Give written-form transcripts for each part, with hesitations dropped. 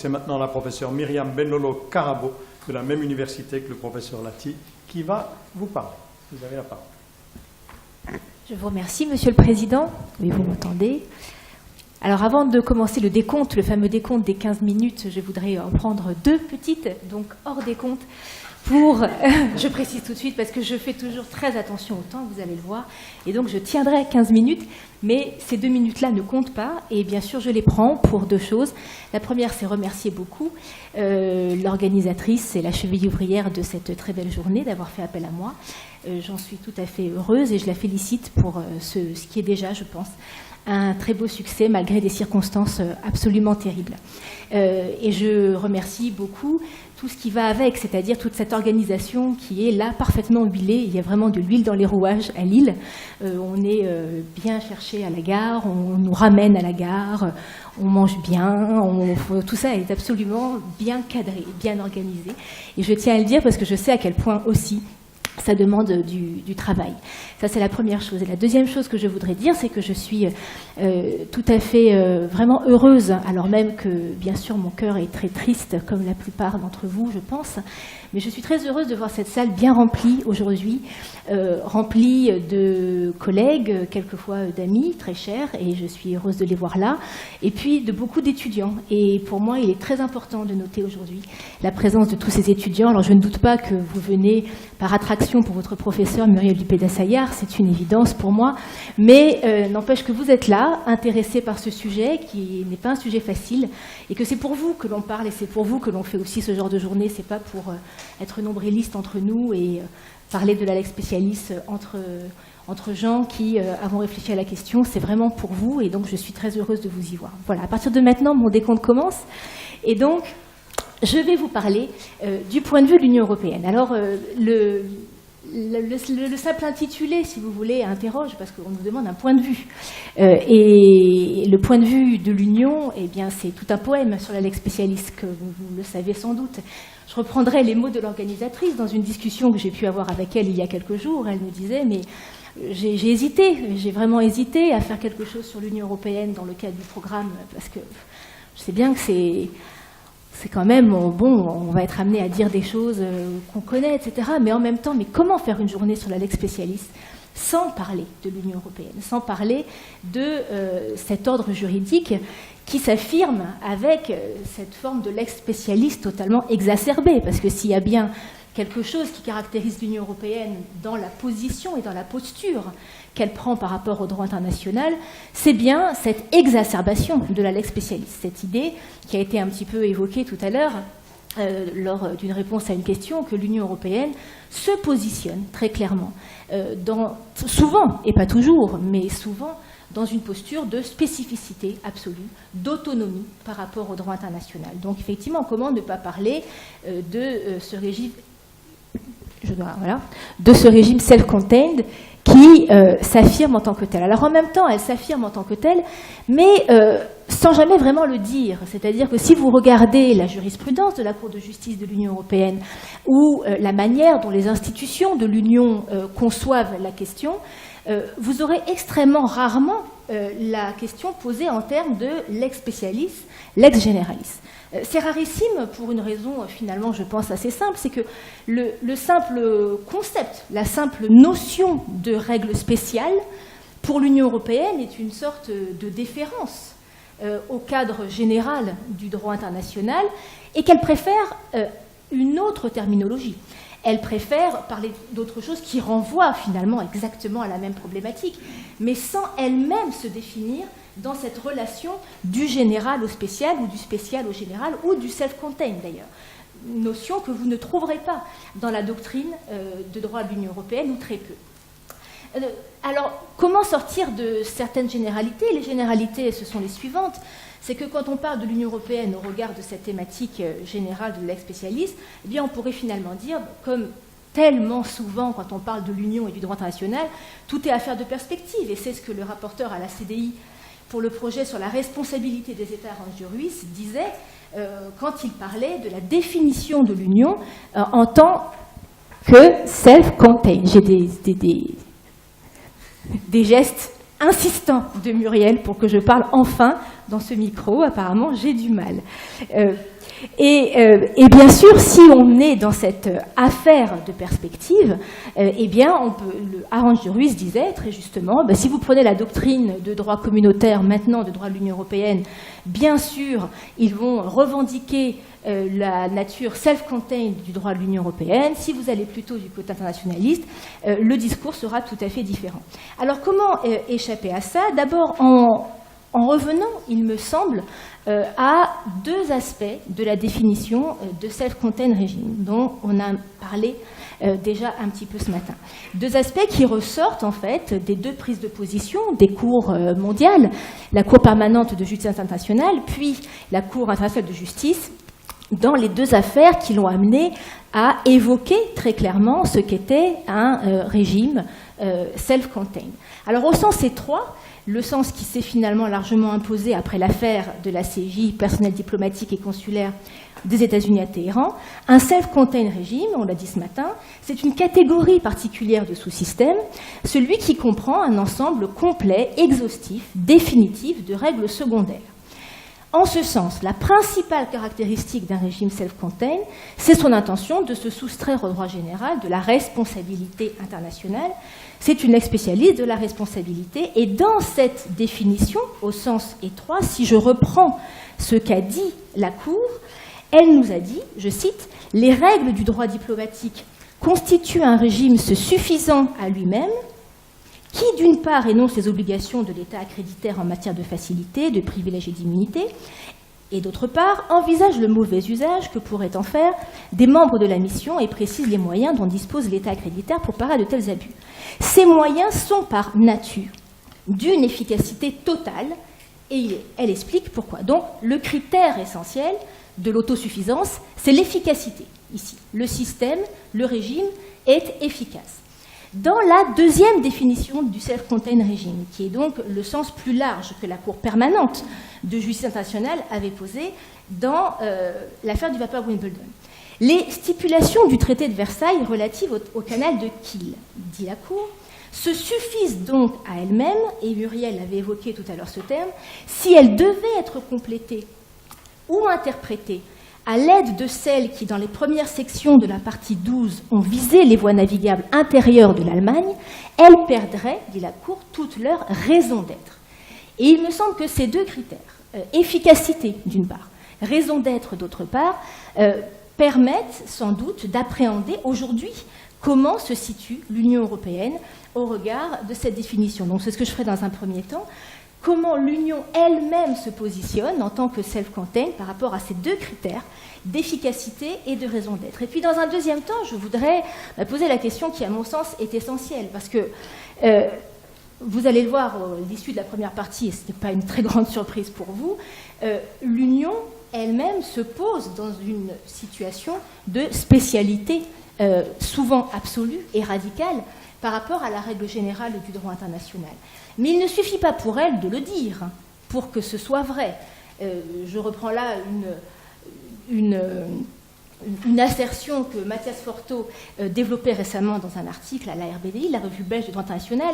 C'est maintenant la professeure Myriam Benlolo Karabo, de la même université que le professeur Lati, qui va vous parler. Vous avez la parole. Je vous remercie, Monsieur le Président. Oui, vous m'entendez. Alors, avant de commencer le décompte, le fameux décompte des 15 minutes, je voudrais en prendre deux petites, donc hors décompte, pour, je précise tout de suite, parce que je fais toujours très attention au temps, vous allez le voir, et donc je tiendrai 15 minutes, mais ces 2 minutes-là ne comptent pas, et bien sûr je les prends pour deux choses. La première, c'est remercier beaucoup l'organisatrice et la cheville ouvrière de cette très belle journée, d'avoir fait appel à moi. J'en suis tout à fait heureuse et je la félicite pour ce qui est déjà, je pense, un très beau succès malgré des circonstances absolument terribles. Et je remercie beaucoup tout ce qui va avec, c'est-à-dire toute cette organisation qui est là parfaitement huilée. Il y a vraiment de l'huile dans les rouages à Lille. On est bien cherché à la gare, on nous ramène à la gare, on mange bien, tout ça est absolument bien cadré, bien organisé. Et je tiens à le dire parce que je sais à quel point aussi ça demande du travail. Ça, c'est la première chose. Et la deuxième chose que je voudrais dire, c'est que je suis tout à fait vraiment heureuse, alors même que, bien sûr, mon cœur est très triste, comme la plupart d'entre vous, je pense, mais je suis très heureuse de voir cette salle bien remplie aujourd'hui, remplie de collègues, quelquefois d'amis très chers, et je suis heureuse de les voir là, et puis de beaucoup d'étudiants. Et pour moi, il est très important de noter aujourd'hui la présence de tous ces étudiants. Alors, je ne doute pas que vous venez par attraction pour votre professeur Muriel Dupé-Dassaillard, c'est une évidence pour moi, mais n'empêche que vous êtes là, intéressés par ce sujet qui n'est pas un sujet facile, et que c'est pour vous que l'on parle, et c'est pour vous que l'on fait aussi ce genre de journée, c'est pas pour être nombriliste entre nous et parler de la lex specialis entre gens qui avons réfléchi à la question, c'est vraiment pour vous, et donc je suis très heureuse de vous y voir. Voilà, à partir de maintenant, mon décompte commence, et donc je vais vous parler du point de vue de l'Union européenne. Alors, le simple intitulé, si vous voulez, interroge, parce qu'on nous demande un point de vue. Et le point de vue de l'Union, eh bien, c'est tout un poème sur la lex specialis, que vous le savez sans doute. Je reprendrai les mots de l'organisatrice dans une discussion que j'ai pu avoir avec elle il y a quelques jours. Elle me disait, mais j'ai hésité, j'ai vraiment hésité à faire quelque chose sur l'Union européenne dans le cadre du programme, parce que je sais bien que c'est quand même, bon, on va être amené à dire des choses qu'on connaît, etc. Mais en même temps, mais comment faire une journée sur la lex specialis sans parler de l'Union européenne, sans parler de cet ordre juridique qui s'affirme avec cette forme de lex specialis totalement exacerbée. Parce que s'il y a bien quelque chose qui caractérise l'Union européenne dans la position et dans la posture qu'elle prend par rapport au droit international, c'est bien cette exacerbation de la lex specialis, cette idée qui a été un petit peu évoquée tout à l'heure lors d'une réponse à une question, que l'Union européenne se positionne très clairement, souvent, et pas toujours, mais souvent, dans une posture de spécificité absolue, d'autonomie par rapport au droit international. Donc effectivement, comment ne pas parler de ce régime, de ce régime self-contained qui s'affirme en tant que tel. Alors en même temps, elle s'affirme en tant que telle, mais sans jamais vraiment le dire. C'est-à-dire que si vous regardez la jurisprudence de la Cour de justice de l'Union européenne ou la manière dont les institutions de l'Union conçoivent la question, vous aurez extrêmement rarement la question posée en termes de lex specialis, lex generalis. C'est rarissime pour une raison finalement, je pense, assez simple, c'est que le simple concept, la simple notion de règle spéciale pour l'Union européenne est une sorte de déférence au cadre général du droit international, et qu'elle préfère une autre terminologie. Elle préfère parler d'autre chose qui renvoie finalement exactement à la même problématique, mais sans elle-même se définir dans cette relation du général au spécial, ou du spécial au général, ou du self-contained d'ailleurs. Notion que vous ne trouverez pas dans la doctrine de droit de l'Union européenne, ou très peu. Alors, comment sortir de certaines généralités? Les généralités, ce sont les suivantes. C'est que quand on parle de l'Union européenne au regard de cette thématique générale de lex specialis, eh bien, on pourrait finalement dire, comme tellement souvent quand on parle de l'Union et du droit international, tout est affaire de perspective. Et c'est ce que le rapporteur à la CDI pour le projet sur la responsabilité des États Range-Ruiz disait quand il parlait de la définition de l'Union en tant que self-contained. J'ai des gestes insistant de Muriel pour que je parle enfin dans ce micro. Apparemment, j'ai du mal. Et bien sûr, si on est dans cette affaire de perspective, eh bien, Arendt de Ruiz disait très justement, si vous prenez la doctrine de droit communautaire maintenant, de droit de l'Union européenne, bien sûr, ils vont revendiquer la nature self-contained du droit de l'Union européenne. Si vous allez plutôt du côté internationaliste, le discours sera tout à fait différent. Alors, comment échapper à ça? D'abord, en revenant, il me semble, à deux aspects de la définition de self-contained régime, dont on a parlé déjà un petit peu ce matin. Deux aspects qui ressortent en fait des deux prises de position des cours mondiales, la Cour permanente de justice internationale, puis la Cour internationale de justice, dans les deux affaires qui l'ont amené à évoquer très clairement ce qu'était un régime self-contained. Alors au sens étroit, le sens qui s'est finalement largement imposé après l'affaire de la CJ, personnel diplomatique et consulaire des États-Unis à Téhéran, un self-contained régime, on l'a dit ce matin, c'est une catégorie particulière de sous-système, celui qui comprend un ensemble complet, exhaustif, définitif de règles secondaires. En ce sens, la principale caractéristique d'un régime self-contained, c'est son intention de se soustraire au droit général de la responsabilité internationale. C'est une ex-spécialiste de la responsabilité. Et dans cette définition, au sens étroit, si je reprends ce qu'a dit la Cour, elle nous a dit, je cite, « Les règles du droit diplomatique constituent un régime se suffisant à lui-même, qui, d'une part, énonce les obligations de l'État accréditaire en matière de facilité, de privilèges et d'immunité, et d'autre part, envisage le mauvais usage que pourraient en faire des membres de la mission et précise les moyens dont dispose l'État accréditaire pour parer à de tels abus. Ces moyens sont par nature d'une efficacité totale, et elle explique pourquoi. Donc, le critère essentiel de l'autosuffisance, c'est l'efficacité. Ici, le système, le régime est efficace. Dans la deuxième définition du self-contained régime, qui est donc le sens plus large que la Cour permanente de justice internationale avait posé dans l'affaire du vapeur Wimbledon, les stipulations du traité de Versailles relatives au canal de Kiel, dit la Cour, se suffisent donc à elles-mêmes, et Muriel avait évoqué tout à l'heure ce terme, si elles devaient être complétées ou interprétées à l'aide de celles qui, dans les premières sections de la partie 12, ont visé les voies navigables intérieures de l'Allemagne, elles perdraient, dit la Cour, toute leur raison d'être. Et il me semble que ces deux critères, efficacité d'une part, raison d'être d'autre part, permettent sans doute d'appréhender aujourd'hui comment se situe l'Union européenne au regard de cette définition. Donc c'est ce que je ferai dans un premier temps. Comment l'Union elle-même se positionne en tant que self-contained par rapport à ces deux critères d'efficacité et de raison d'être. Et puis dans un deuxième temps, je voudrais poser la question qui, à mon sens, est essentielle, parce que vous allez le voir à l'issue de la première partie, et ce n'est pas une très grande surprise pour vous, l'Union elle-même se pose dans une situation de spécialité souvent absolue et radicale par rapport à la règle générale du droit international. Mais il ne suffit pas pour elle de le dire pour que ce soit vrai. Je reprends là une assertion que Mathias Forto développait récemment dans un article à la RBDI, la revue belge du droit international.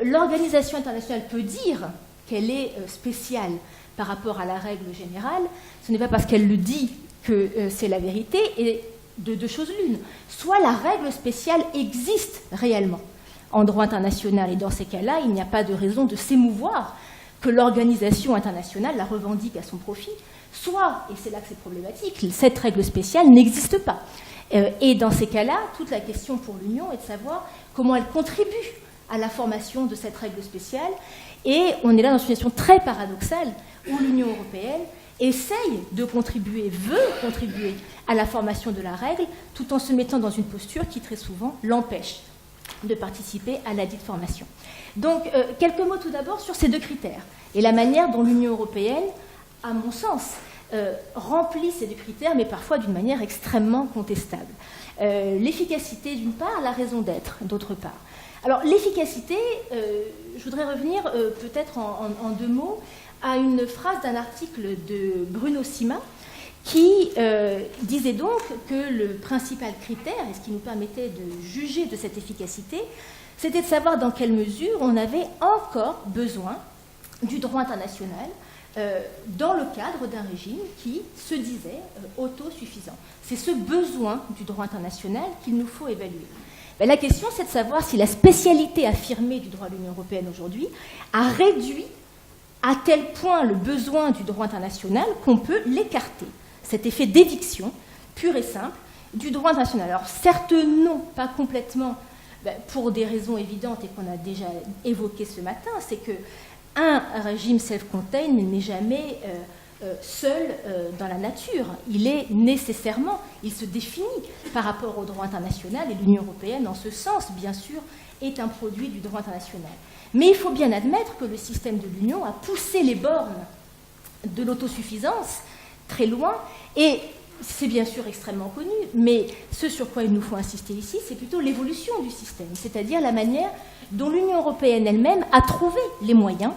L'organisation internationale peut dire qu'elle est spéciale par rapport à la règle générale. Ce n'est pas parce qu'elle le dit que c'est la vérité, et de deux choses l'une. Soit la règle spéciale existe réellement en droit international, et dans ces cas-là, il n'y a pas de raison de s'émouvoir que l'organisation internationale la revendique à son profit, soit, et c'est là que c'est problématique, cette règle spéciale n'existe pas. Et dans ces cas-là, toute la question pour l'Union est de savoir comment elle contribue à la formation de cette règle spéciale, et on est là dans une situation très paradoxale où l'Union européenne essaye de contribuer, veut contribuer à la formation de la règle, tout en se mettant dans une posture qui très souvent l'empêche de participer à la dite formation. Donc, quelques mots tout d'abord sur ces deux critères et la manière dont l'Union européenne, à mon sens, remplit ces deux critères, mais parfois d'une manière extrêmement contestable. L'efficacité d'une part, la raison d'être d'autre part. Alors, l'efficacité, je voudrais revenir peut-être en deux mots à une phrase d'un article de Bruno Sima, qui disait donc que le principal critère, et ce qui nous permettait de juger de cette efficacité, c'était de savoir dans quelle mesure on avait encore besoin du droit international dans le cadre d'un régime qui se disait autosuffisant. C'est ce besoin du droit international qu'il nous faut évaluer. La question, c'est de savoir si la spécialité affirmée du droit de l'Union européenne aujourd'hui a réduit à tel point le besoin du droit international qu'on peut l'écarter. Cet effet d'éviction, pur et simple, du droit international. Alors certes non, pas complètement, pour des raisons évidentes et qu'on a déjà évoquées ce matin, c'est que un régime self-contained n'est jamais seul dans la nature. Il est nécessairement, il se définit par rapport au droit international et l'Union européenne, en ce sens, bien sûr, est un produit du droit international. Mais il faut bien admettre que le système de l'Union a poussé les bornes de l'autosuffisance très loin, et c'est bien sûr extrêmement connu, mais ce sur quoi il nous faut insister ici, c'est plutôt l'évolution du système, c'est-à-dire la manière dont l'Union européenne elle-même a trouvé les moyens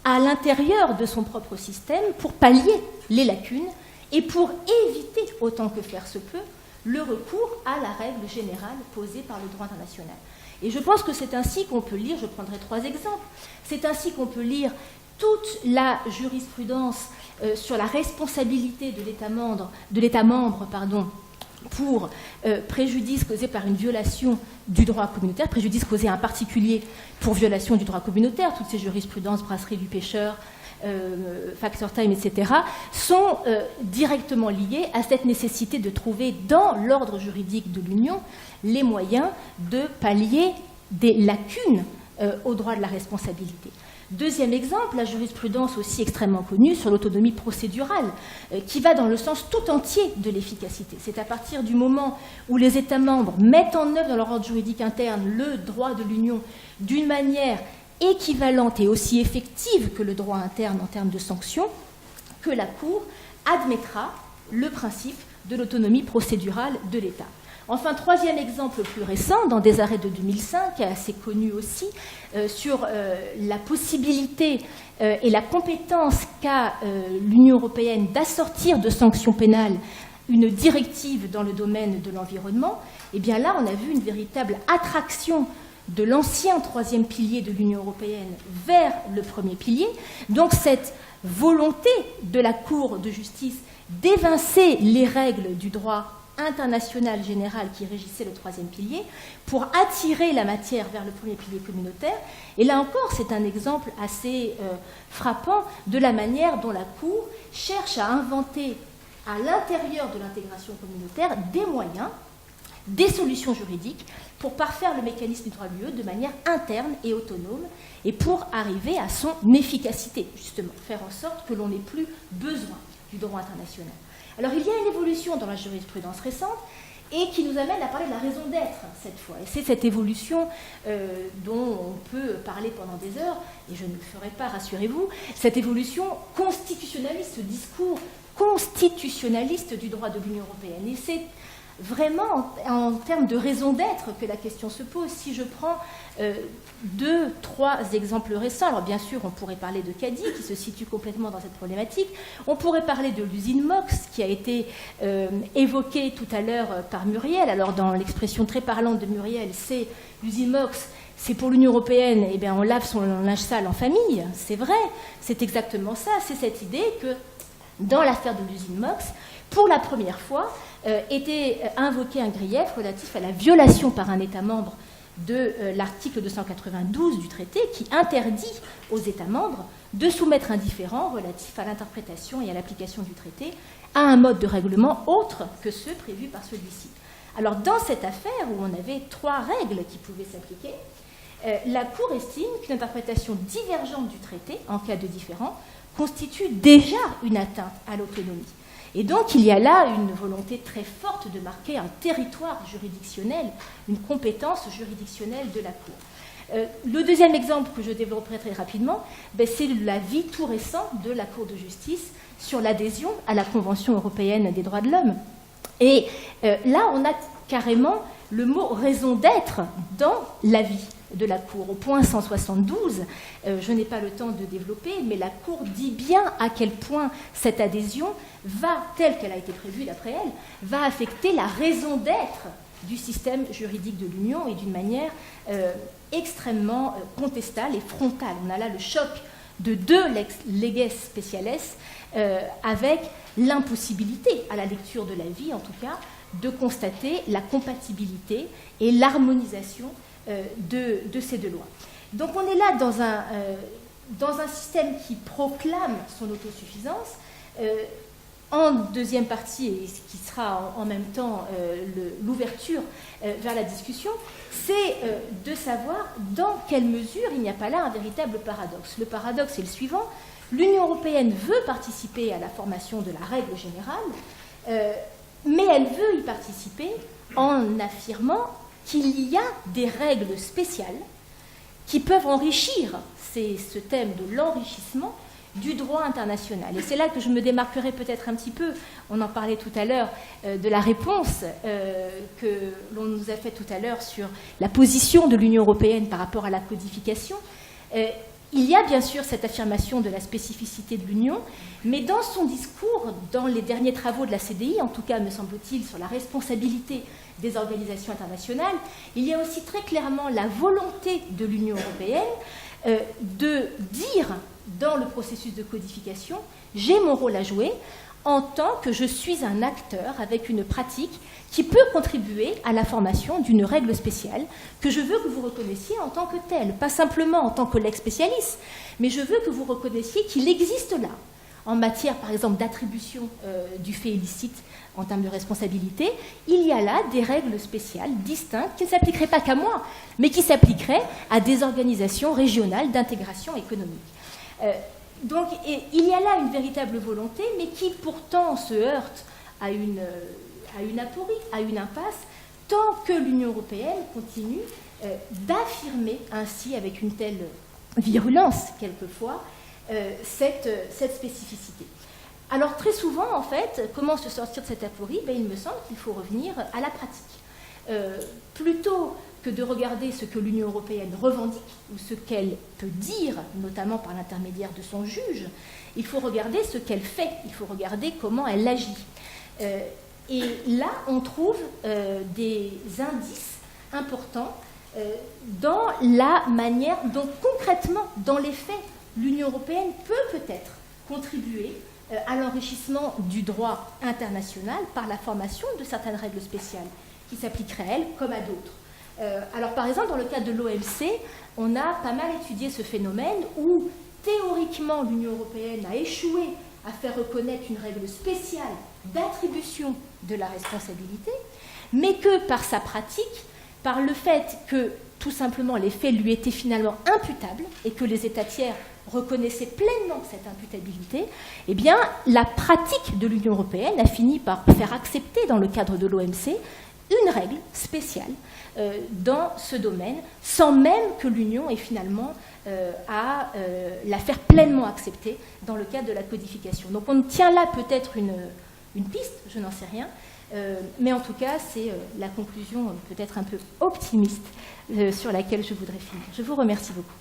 à l'intérieur de son propre système pour pallier les lacunes et pour éviter, autant que faire se peut, le recours à la règle générale posée par le droit international. Et je pense que c'est ainsi qu'on peut lire, je prendrai 3 exemples, c'est ainsi qu'on peut lire toute la jurisprudence sur la responsabilité de l'État membre, pour préjudice causé par une violation du droit communautaire, préjudice causé à un particulier pour violation du droit communautaire, toutes ces jurisprudences, brasserie du pêcheur, factor time, etc., sont directement liées à cette nécessité de trouver dans l'ordre juridique de l'Union les moyens de pallier des lacunes au droit de la responsabilité. Deuxième exemple, la jurisprudence aussi extrêmement connue sur l'autonomie procédurale, qui va dans le sens tout entier de l'efficacité. C'est à partir du moment où les États membres mettent en œuvre dans leur ordre juridique interne le droit de l'Union d'une manière équivalente et aussi effective que le droit interne en termes de sanctions, que la Cour admettra le principe de l'autonomie procédurale de l'État. Enfin, troisième exemple plus récent, dans des arrêts de 2005, assez connu aussi, sur la possibilité et la compétence qu'a l'Union européenne d'assortir de sanctions pénales une directive dans le domaine de l'environnement, et bien là, on a vu une véritable attraction de l'ancien troisième pilier de l'Union européenne vers le premier pilier. Donc cette volonté de la Cour de justice d'évincer les règles du droit international général qui régissait le troisième pilier pour attirer la matière vers le premier pilier communautaire. Et là encore, c'est un exemple assez frappant de la manière dont la Cour cherche à inventer à l'intérieur de l'intégration communautaire des moyens, des solutions juridiques pour parfaire le mécanisme du droit de l'UE de manière interne et autonome et pour arriver à son efficacité, justement, faire en sorte que l'on n'ait plus besoin du droit international. Alors il y a une évolution dans la jurisprudence récente et qui nous amène à parler de la raison d'être cette fois. Et c'est cette évolution dont on peut parler pendant des heures, et je ne le ferai pas, rassurez-vous, cette évolution constitutionnaliste, ce discours constitutionnaliste du droit de l'Union européenne. Et c'est vraiment en termes de raison d'être que la question se pose. Si je prends 2-3 exemples récents, alors bien sûr on pourrait parler de Caddy qui se situe complètement dans cette problématique, on pourrait parler de l'usine MOX qui a été évoquée tout à l'heure par Muriel. Alors dans l'expression très parlante de Muriel, c'est l'usine MOX, c'est pour l'Union européenne, eh bien on lave son linge sale en famille, c'est vrai, c'est exactement ça, c'est cette idée que dans l'affaire de l'usine MOX, pour la première fois, était invoqué un grief relatif à la violation par un État membre de l'article 292 du traité qui interdit aux États membres de soumettre un différend relatif à l'interprétation et à l'application du traité à un mode de règlement autre que ceux prévus par celui-ci. Alors dans cette affaire où on avait 3 règles qui pouvaient s'appliquer, la Cour estime qu'une interprétation divergente du traité en cas de différend constitue déjà une atteinte à l'autonomie. Et donc, il y a là une volonté très forte de marquer un territoire juridictionnel, une compétence juridictionnelle de la Cour. Le deuxième exemple que je développerai très rapidement, c'est l'avis tout récent de la Cour de justice sur l'adhésion à la Convention européenne des droits de l'homme. Et là, on a carrément le mot raison d'être dans l'avis de la Cour. Au point 172, je n'ai pas le temps de développer, mais la Cour dit bien à quel point cette adhésion va, telle qu'elle a été prévue d'après elle, va affecter la raison d'être du système juridique de l'Union et d'une manière extrêmement contestable et frontale. On a là le choc de deux leges speciales avec l'impossibilité, à la lecture de la vie en tout cas, de constater la compatibilité et l'harmonisation de ces deux lois. Donc on est là dans un système qui proclame son autosuffisance. En deuxième partie, et ce qui sera en même temps l'ouverture vers la discussion, c'est de savoir dans quelle mesure il n'y a pas là un véritable paradoxe. Le paradoxe est le suivant: l'Union européenne veut participer à la formation de la règle générale, mais elle veut y participer en affirmant qu'il y a des règles spéciales qui peuvent enrichir, c'est ce thème de l'enrichissement du droit international. Et c'est là que je me démarquerai peut-être un petit peu, on en parlait tout à l'heure, de la réponse que l'on nous a faite tout à l'heure sur la position de l'Union européenne par rapport à la codification. Il y a bien sûr cette affirmation de la spécificité de l'Union, mais dans son discours, dans les derniers travaux de la CDI, en tout cas me semble-t-il, sur la responsabilité des organisations internationales, il y a aussi très clairement la volonté de l'Union européenne de dire dans le processus de codification, j'ai mon rôle à jouer en tant que je suis un acteur avec une pratique qui peut contribuer à la formation d'une règle spéciale que je veux que vous reconnaissiez en tant que telle, pas simplement en tant que lex specialis, mais je veux que vous reconnaissiez qu'il existe là, en matière par exemple d'attribution du fait illicite en termes de responsabilité, il y a là des règles spéciales distinctes qui ne s'appliqueraient pas qu'à moi, mais qui s'appliqueraient à des organisations régionales d'intégration économique. Donc il y a là une véritable volonté, mais qui pourtant se heurte à une aporie, à une impasse, tant que l'Union européenne continue d'affirmer ainsi, avec une telle virulence quelquefois, cette spécificité. Alors très souvent, en fait, comment se sortir de cette aporie? Il me semble qu'il faut revenir à la pratique. Plutôt que de regarder ce que l'Union européenne revendique ou ce qu'elle peut dire, notamment par l'intermédiaire de son juge, il faut regarder ce qu'elle fait, il faut regarder comment elle agit. Et là, on trouve des indices importants dans la manière dont concrètement, dans les faits, l'Union européenne peut peut-être contribuer à l'enrichissement du droit international par la formation de certaines règles spéciales qui s'appliqueraient à elles comme à d'autres. Alors par exemple, dans le cadre de l'OMC, on a pas mal étudié ce phénomène où théoriquement l'Union européenne a échoué à faire reconnaître une règle spéciale d'attribution de la responsabilité, mais que par sa pratique, par le fait que tout simplement les faits lui étaient finalement imputables et que les États tiers reconnaissaient pleinement cette imputabilité, eh bien la pratique de l'Union européenne a fini par faire accepter dans le cadre de l'OMC une règle spéciale dans ce domaine, sans même que l'Union ait finalement à la faire pleinement accepter dans le cadre de la codification. Donc on tient là peut-être une piste, je n'en sais rien, mais en tout cas c'est la conclusion peut-être un peu optimiste sur laquelle je voudrais finir. Je vous remercie beaucoup.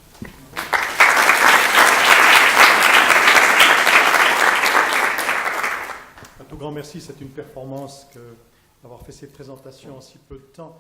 Un tout grand merci, c'est une performance que d'avoir fait ces présentations en si peu de temps.